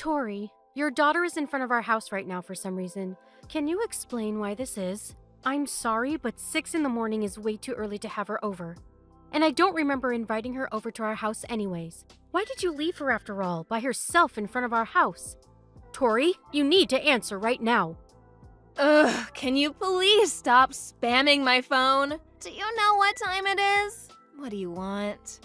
Tori, your daughter is in front of our house right now for some reason. Can you explain why this is? I'm sorry, but 6 in the morning is way too early to have her over. And I don't remember inviting her over to our house anyways. Why did you leave her after all, by herself in front of our house? Tori, you need to answer right now. Ugh, can you please stop spamming my phone? Do you know what time it is? What do you want?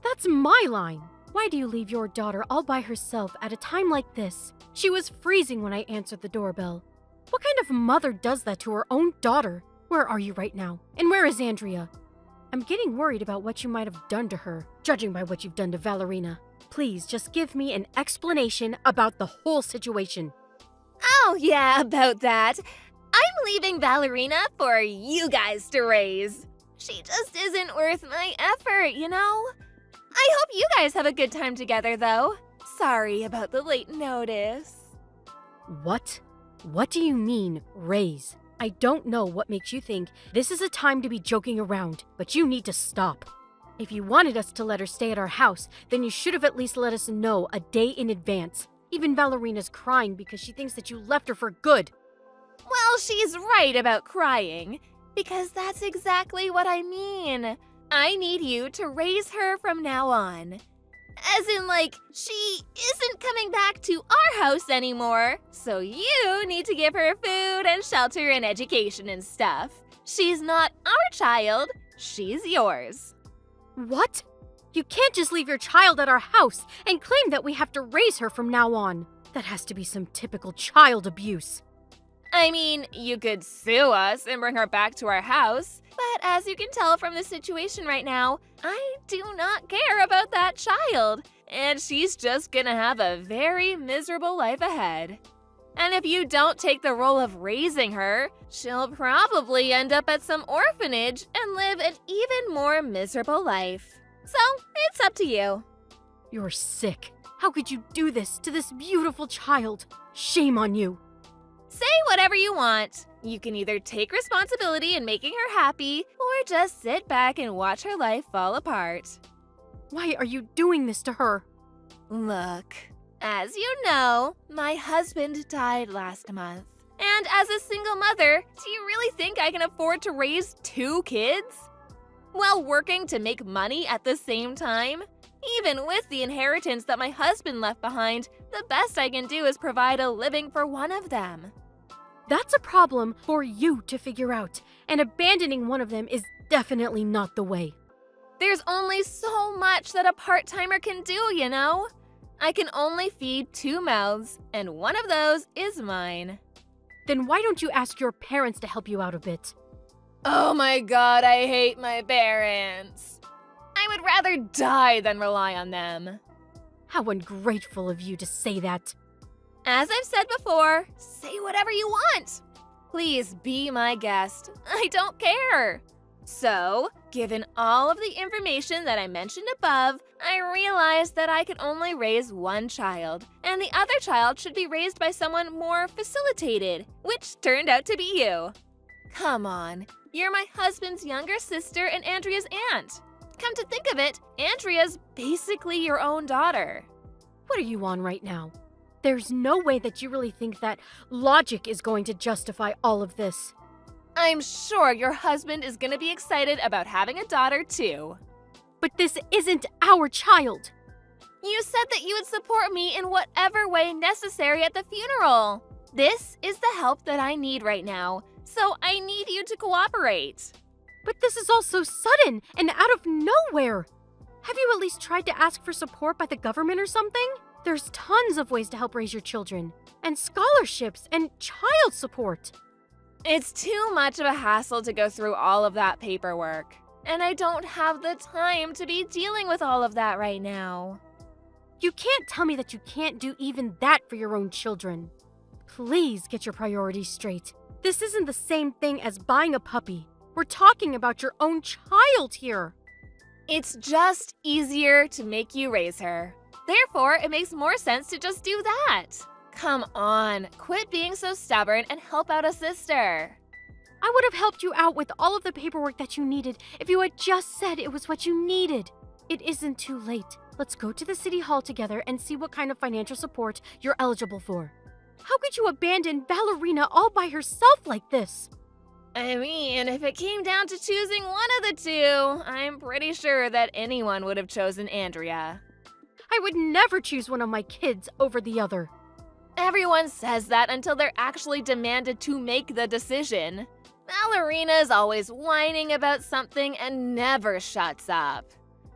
That's my line. Why do you leave your daughter all by herself at a time like this? She was freezing when I answered the doorbell. What kind of mother does that to her own daughter? Where are you right now? And where is Andrea? I'm getting worried about what you might have done to her, judging by what you've done to Valerina. Please just give me an explanation about the whole situation. Oh, yeah, about that. I'm leaving Valerina for you guys to raise. She just isn't worth my effort, you know? I hope you guys have a good time together, though. Sorry about the late notice. What? What do you mean, raise? I don't know what makes you think this is a time to be joking around, but you need to stop. If you wanted us to let her stay at our house, then you should have at least let us know a day in advance. Even Valerina's crying because she thinks that you left her for good. Well, she's right about crying, because that's exactly what I mean. I need you to raise her from now on. As in, like, she isn't coming back to our house anymore, so you need to give her food and shelter and education and stuff. She's not our child, she's yours. What? You can't just leave your child at our house and claim that we have to raise her from now on. That has to be some typical child abuse. I mean, you could sue us and bring her back to our house, but as you can tell from the situation right now, I do not care about that child, and she's just gonna have a very miserable life ahead. And if you don't take the role of raising her, she'll probably end up at some orphanage and live an even more miserable life. So, it's up to you. You're sick. How could you do this to this beautiful child? Shame on you. Say whatever you want. You can either take responsibility in making her happy, or just sit back and watch her life fall apart. Why are you doing this to her? Look, as you know, my husband died last month. And as a single mother, do you really think I can afford to raise 2 kids? While working to make money at the same time? Even with the inheritance that my husband left behind, the best I can do is provide a living for one of them. That's a problem for you to figure out, and abandoning one of them is definitely not the way. There's only so much that a part-timer can do, you know? I can only feed 2 mouths, and one of those is mine. Then why don't you ask your parents to help you out a bit? Oh my god, I hate my parents. I would rather die than rely on them. How ungrateful of you to say that. As I've said before, say whatever you want. Please be my guest. I don't care. So, given all of the information that I mentioned above, I realized that I could only raise one child, and the other child should be raised by someone more facilitated, which turned out to be you. Come on, you're my husband's younger sister and Andrea's aunt. Come to think of it, Andrea's basically your own daughter. What are you on right now? There's no way that you really think that logic is going to justify all of this. I'm sure your husband is gonna be excited about having a daughter too. But this isn't our child. You said that you would support me in whatever way necessary at the funeral. This is the help that I need right now, so I need you to cooperate. But this is all so sudden and out of nowhere. Have you at least tried to ask for support by the government or something? There's tons of ways to help raise your children, and scholarships and child support. It's too much of a hassle to go through all of that paperwork, and I don't have the time to be dealing with all of that right now. You can't tell me that you can't do even that for your own children. Please get your priorities straight. This isn't the same thing as buying a puppy. We're talking about your own child here. It's just easier to make you raise her. Therefore, it makes more sense to just do that. Come on, quit being so stubborn and help out a sister. I would have helped you out with all of the paperwork that you needed if you had just said it was what you needed. It isn't too late. Let's go to the city hall together and see what kind of financial support you're eligible for. How could you abandon Valerina all by herself like this? I mean, if it came down to choosing one of the two, I'm pretty sure that anyone would have chosen Andrea. I would never choose one of my kids over the other. Everyone says that until they're actually demanded to make the decision. Valerina's always whining about something and never shuts up.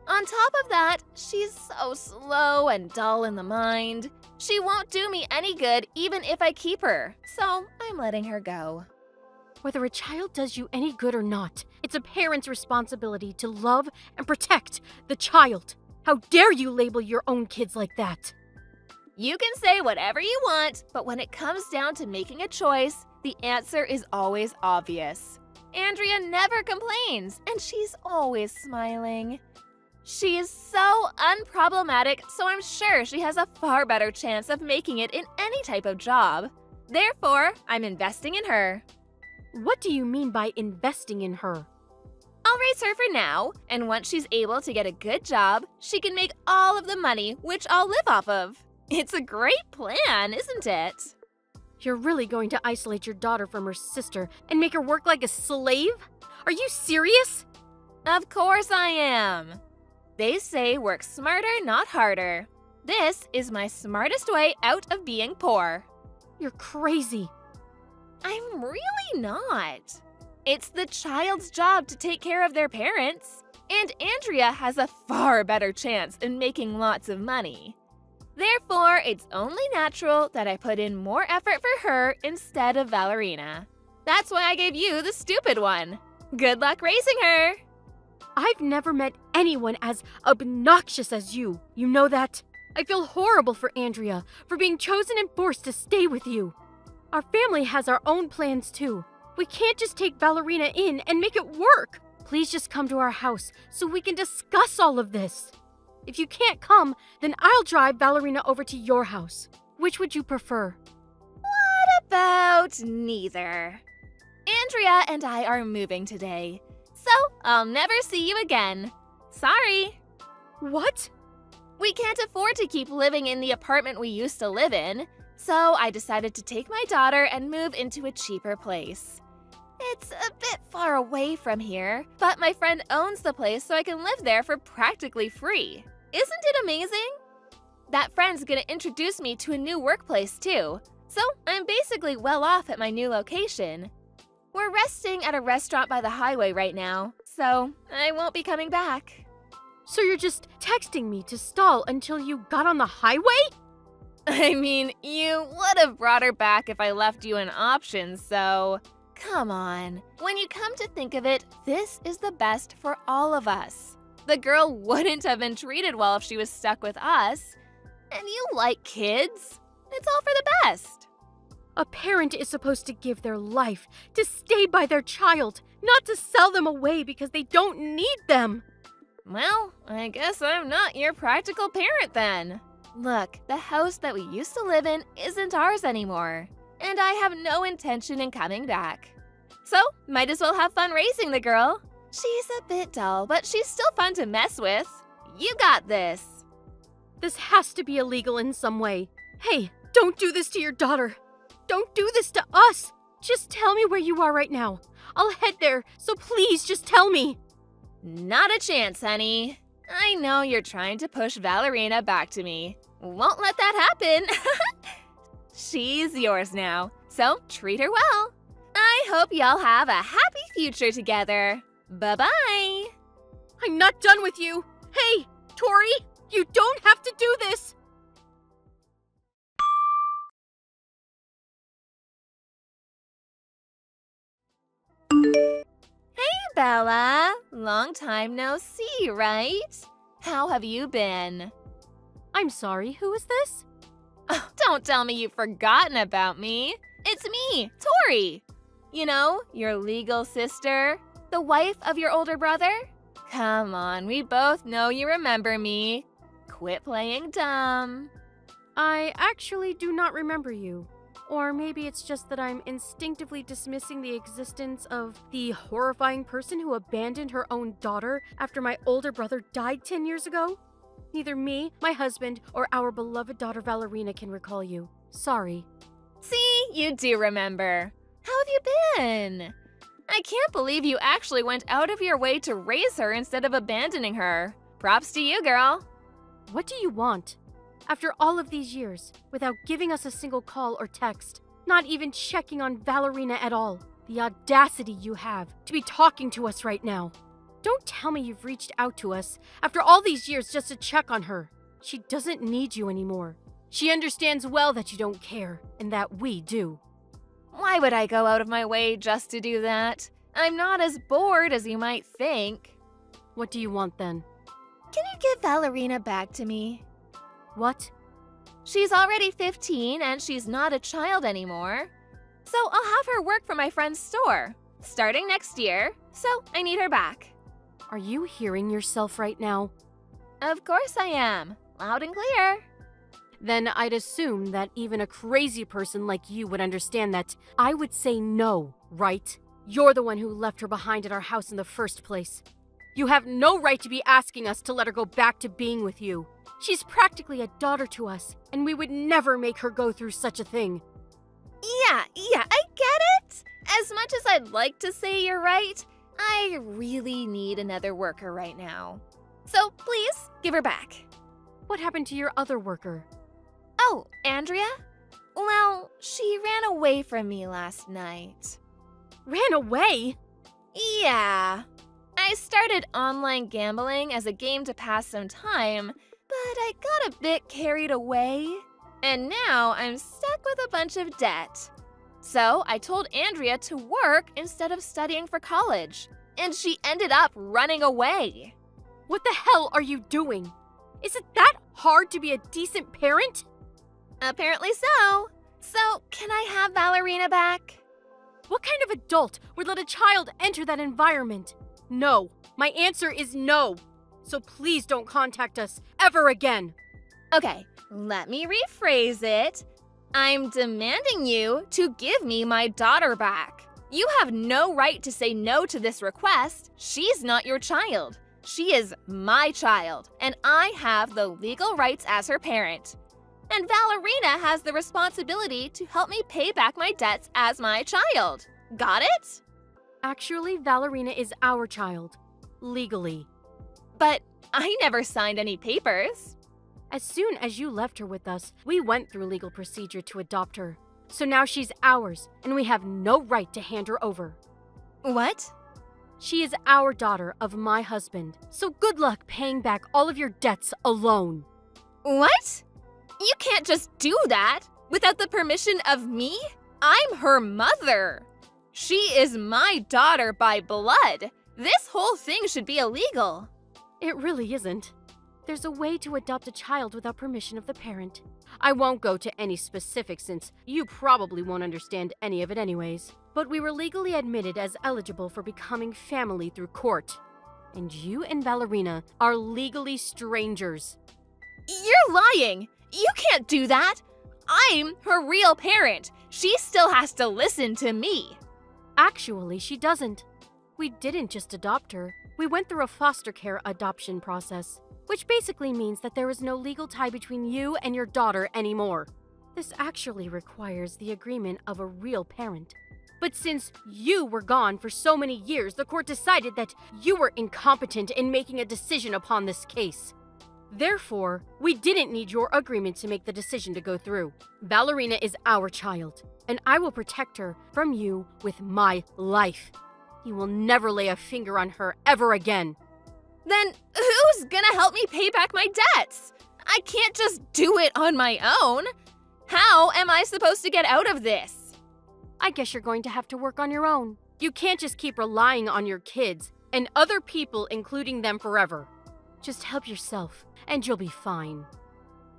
On top of that, she's so slow and dull in the mind. She won't do me any good even if I keep her, so I'm letting her go. Whether a child does you any good or not, it's a parent's responsibility to love and protect the child. How dare you label your own kids like that? You can say whatever you want, but when it comes down to making a choice, the answer is always obvious. Andrea never complains, and she's always smiling. She is so unproblematic, so I'm sure she has a far better chance of making it in any type of job. Therefore, I'm investing in her. What do you mean by investing in her? I'll raise her for now, and once she's able to get a good job, she can make all of the money, which I'll live off of. It's a great plan, isn't it? You're really going to isolate your daughter from her sister and make her work like a slave? Are you serious? Of course I am. They say work smarter, not harder. This is my smartest way out of being poor. You're crazy. I'm really not. It's the child's job to take care of their parents, and Andrea has a far better chance in making lots of money. Therefore, it's only natural that I put in more effort for her instead of Valerina. That's why I gave you the stupid one. Good luck raising her! I've never met anyone as obnoxious as you. You know that? I feel horrible for Andrea for being chosen and forced to stay with you. Our family has our own plans too. We can't just take Valerina in and make it work. Please just come to our house so we can discuss all of this. If you can't come, then I'll drive Valerina over to your house. Which would you prefer? What about neither? Andrea and I are moving today, so I'll never see you again. Sorry. What? We can't afford to keep living in the apartment we used to live in, so I decided to take my daughter and move into a cheaper place. It's a bit far away from here, but my friend owns the place so I can live there for practically free. Isn't it amazing? That friend's gonna introduce me to a new workplace too, so I'm basically well off at my new location. We're resting at a restaurant by the highway right now, so I won't be coming back. So you're just texting me to stall until you got on the highway? I mean, you would have brought her back if I left you an option, so... Come on. When you come to think of it, this is the best for all of us. The girl wouldn't have been treated well if she was stuck with us. And you like kids. It's all for the best. A parent is supposed to give their life to stay by their child, not to sell them away because they don't need them. Well, I guess I'm not your practical parent then. Look, the house that we used to live in isn't ours anymore, and I have no intention in coming back. So, might as well have fun raising the girl. She's a bit dull, but she's still fun to mess with. You got this. This has to be illegal in some way. Hey, don't do this to your daughter. Don't do this to us. Just tell me where you are right now. I'll head there, so please just tell me. Not a chance, honey. I know you're trying to push Valerina back to me. Won't let that happen. She's yours now, so treat her well. I hope y'all have a happy future together. Bye-bye. I'm not done with you. Hey, Tori, you don't have to do this. Hey, Bella. Long time no see, right? How have you been? I'm sorry, who is this? Oh, don't tell me you've forgotten about me. It's me, Tori. You know, your legal sister, the wife of your older brother. Come on, we both know you remember me. Quit playing dumb. I actually do not remember you. Or maybe it's just that I'm instinctively dismissing the existence of the horrifying person who abandoned her own daughter after my older brother died 10 years ago. Neither me, my husband, or our beloved daughter Valerina can recall you. Sorry. See, you do remember. How have you been? I can't believe you actually went out of your way to raise her instead of abandoning her. Props to you, girl. What do you want? After all of these years, without giving us a single call or text, not even checking on Valerina at all. The audacity you have to be talking to us right now. Don't tell me you've reached out to us after all these years just to check on her. She doesn't need you anymore. She understands well that you don't care, and that we do. Why would I go out of my way just to do that? I'm not as bored as you might think. What do you want then? Can you give Valerina back to me? What? She's already 15 and she's not a child anymore. So I'll have her work for my friend's store, starting next year, so I need her back. Are you hearing yourself right now? Of course I am. Loud and clear. Then I'd assume that even a crazy person like you would understand that I would say no, right? You're the one who left her behind at our house in the first place. You have no right to be asking us to let her go back to being with you. She's practically a daughter to us, and we would never make her go through such a thing. Yeah, I get it. As much as I'd like to say you're right, I really need another worker right now. So please, give her back. What happened to your other worker? Oh, Andrea? Well, she ran away from me last night. Ran away? Yeah. I started online gambling as a game to pass some time, but I got a bit carried away. And now I'm stuck with a bunch of debt. So I told Andrea to work instead of studying for college. And she ended up running away. What the hell are you doing? Is it that hard to be a decent parent? Apparently so. So, can I have Valerina back? What kind of adult would let a child enter that environment? No. My answer is no. So please don't contact us ever again. Okay, let me rephrase it. I'm demanding you to give me my daughter back. You have no right to say no to this request. She's not your child. She is my child, and I have the legal rights as her parent. And Valerina has the responsibility to help me pay back my debts as my child. Got it? Actually, Valerina is our child. Legally. But I never signed any papers. As soon as you left her with us, we went through legal procedure to adopt her. So now she's ours, and we have no right to hand her over. What? She is our daughter of my husband, so good luck paying back all of your debts alone. What? You can't just do that without the permission of me? I'm her mother. She is my daughter by blood. This whole thing should be illegal. It really isn't. There's a way to adopt a child without permission of the parent. I won't go to any specifics since you probably won't understand any of it anyways. But we were legally admitted as eligible for becoming family through court. And you and Valerina are legally strangers. You're lying! You can't do that! I'm her real parent. She still has to listen to me. Actually, she doesn't. We didn't just adopt her. We went through a foster care adoption process, which basically means that there is no legal tie between you and your daughter anymore. This actually requires the agreement of a real parent. But since you were gone for so many years, the court decided that you were incompetent in making a decision upon this case. Therefore, we didn't need your agreement to make the decision to go through. Valerina is our child, and I will protect her from you with my life. You will never lay a finger on her ever again. Then who's gonna help me pay back my debts? I can't just do it on my own. How am I supposed to get out of this? I guess you're going to have to work on your own. You can't just keep relying on your kids and other people, including them, forever. Just help yourself, and you'll be fine.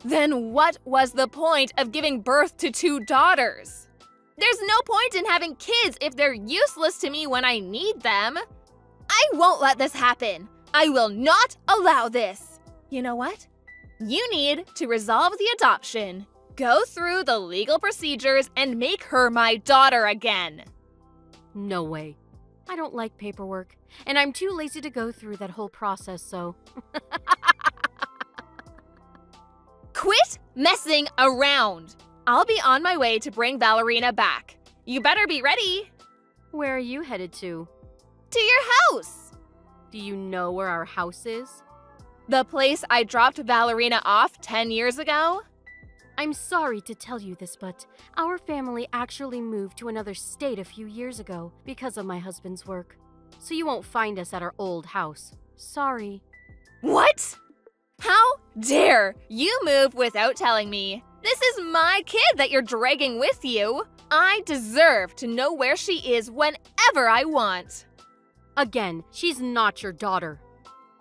Then what was the point of giving birth to 2 daughters? There's no point in having kids if they're useless to me when I need them. I won't let this happen. I will not allow this. You know what? You need to resolve the adoption, go through the legal procedures, and make her my daughter again. No way. I don't like paperwork, and I'm too lazy to go through that whole process, so... Quit messing around! I'll be on my way to bring Ballerina back. You better be ready. Where are you headed to? To your house! Do you know where our house is? The place I dropped Ballerina off 10 years ago? I'm sorry to tell you this, but our family actually moved to another state a few years ago because of my husband's work. So you won't find us at our old house. Sorry. What? How dare you move without telling me? This is my kid that you're dragging with you. I deserve to know where she is whenever I want. Again, she's not your daughter.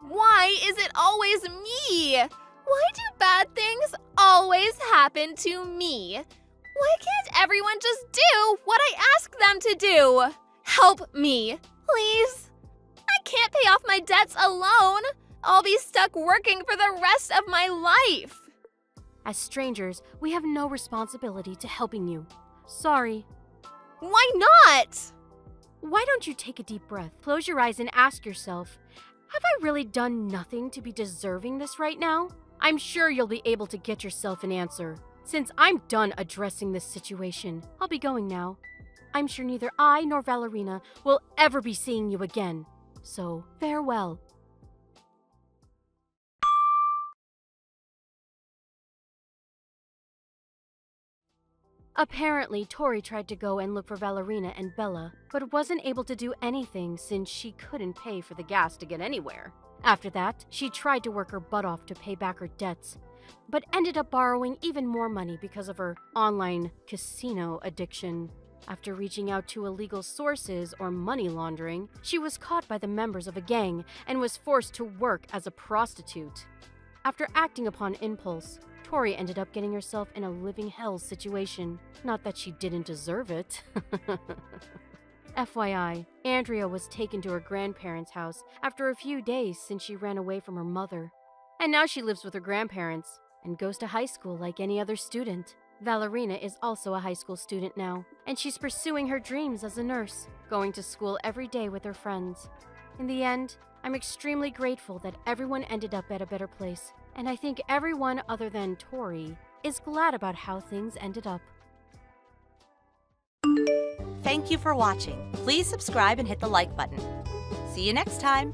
Why is it always me? Why do bad things always happen to me? Why can't everyone just do what I ask them to do? Help me, please. I can't pay off my debts alone. I'll be stuck working for the rest of my life. As strangers, we have no responsibility to helping you. Sorry. Why not? Why don't you take a deep breath, close your eyes, and ask yourself, have I really done nothing to be deserving this right now? I'm sure you'll be able to get yourself an answer. Since I'm done addressing this situation, I'll be going now. I'm sure neither I nor Ballerina will ever be seeing you again. So, farewell. Apparently, Tori tried to go and look for Ballerina and Bella, but wasn't able to do anything since she couldn't pay for the gas to get anywhere. After that, she tried to work her butt off to pay back her debts, but ended up borrowing even more money because of her online casino addiction. After reaching out to illegal sources or money laundering, she was caught by the members of a gang and was forced to work as a prostitute. After acting upon impulse, Tori ended up getting herself in a living hell situation. Not that she didn't deserve it. FYI, Andrea was taken to her grandparents' house after a few days since she ran away from her mother. And now she lives with her grandparents and goes to high school like any other student. Ballerina is also a high school student now, and she's pursuing her dreams as a nurse, going to school every day with her friends. In the end, I'm extremely grateful that everyone ended up at a better place, and I think everyone other than Tori is glad about how things ended up. Thank you for watching. Please subscribe and hit the like button. See you next time.